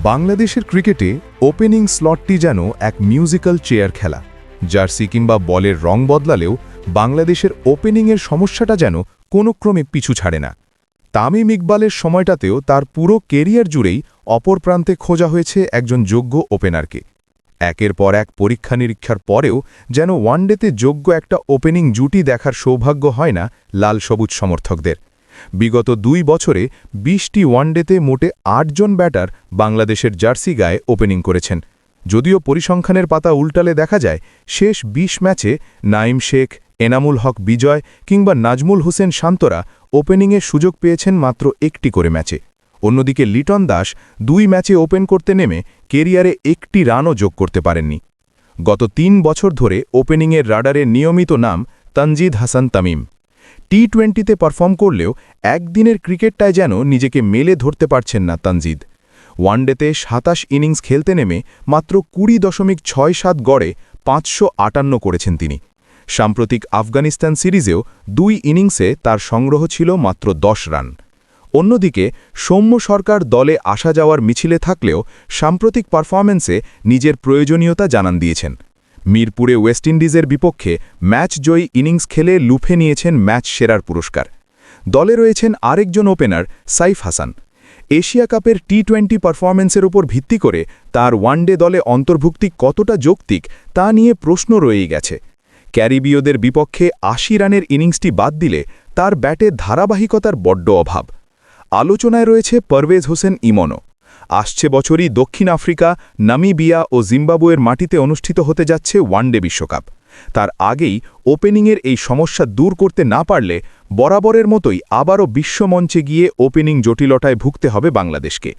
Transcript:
বাংলাদেশের ক্রিকেটে ওপেনিং স্লটটি যেন এক মিউজিক্যাল চেয়ার খেলা। জার্সি কিংবা বলের রং বদলালেও বাংলাদেশের ওপেনিংয়ের সমস্যাটা যেন কোনো ক্রমে পিছু ছাড়ে না। তামিম ইকবালের সময়টাতেও তার পুরো কেরিয়ার জুড়েই অপর প্রান্তে খোঁজা হয়েছে একজন যোগ্য ওপেনারকে। একের পর এক পরীক্ষা নিরীক্ষার পরেও যেন ওয়ানডেতে যোগ্য একটা ওপেনিং জুটি দেখার সৌভাগ্য হয় না লাল সবুজ সমর্থকদের। বিগত ২ বছরে ২০টি ওয়ানডেতে মোটে ৮ জন ব্যাটার বাংলাদেশের জার্সি গায়ে ওপেনিং করেছেন। যদিও পরিসংখ্যানের পাতা উল্টালে দেখা যায় শেষ ২০ ম্যাচে নাঈম শেখ, এনামুল হক বিজয় কিংবা নাজমুল হোসেন শান্তরা ওপেনিংয়ের সুযোগ পেয়েছেন মাত্র একটি করে ম্যাচে। অন্যদিকে লিটন দাস ২ ম্যাচে ওপেন করতে নেমে কেরিয়ারে একটি রানও যোগ করতে পারেননি। গত ৩ বছর ধরে ওপেনিংয়ের রাডারে নিয়মিত নাম তানজিদ হাসান তামিম। টি-20তে পারফর্ম করলেও একদিনের ক্রিকেটটায় যেন নিজেকে মেলে ধরতে পারছেন না তানজিদ। ওয়ানডেতে ২৭ ইনিংস খেলতে নেমে মাত্র ২০.৬৭ গড়ে ৫৫৮ করেছেন তিনি। সাম্প্রতিক আফগানিস্তান সিরিজেও ২ ইনিংসে তার সংগ্রহ ছিল মাত্র ১০ রান। অন্যদিকে সৌম্য সরকার দলে আসা যাওয়ার মিছিলে থাকলেও সাম্প্রতিক পারফরম্যান্সে নিজের প্রয়োজনীয়তা জানান দিয়েছেন। মিরপুরে ওয়েস্ট ইন্ডিজের বিপক্ষে ম্যাচ জয়ী ইনিংস খেলে লুফে নিয়েছেন ম্যাচ সেরার পুরস্কার। দলে রয়েছেন আরেকজন ওপেনার সাইফ হাসান। এশিয়া কাপের টি-20 পারফরম্যান্সের উপর ভিত্তি করে তার ওয়ানডে দলে অন্তর্ভুক্তি কতটা যৌক্তিক তা নিয়ে প্রশ্ন রয়েই গেছে। ক্যারিবীয়দের বিপক্ষে ৮০ রানের ইনিংসটি বাদ দিলে তার ব্যাটে ধারাবাহিকতার বড্ড অভাব। আলোচনায় রয়েছে পারভেজ হোসেন ইমনও। আসছে বছরই দক্ষিণ আফ্রিকা, নামিবিয়া ও জিম্বাবুয়ের মাটিতে অনুষ্ঠিত হতে যাচ্ছে ওয়ানডে বিশ্বকাপ। তার আগেই ওপেনিংয়ের এই সমস্যা দূর করতে না পারলে বরাবরের মতোই আবারও বিশ্বমঞ্চে গিয়ে ওপেনিং জটিলতায় ভুগতে হবে বাংলাদেশকে।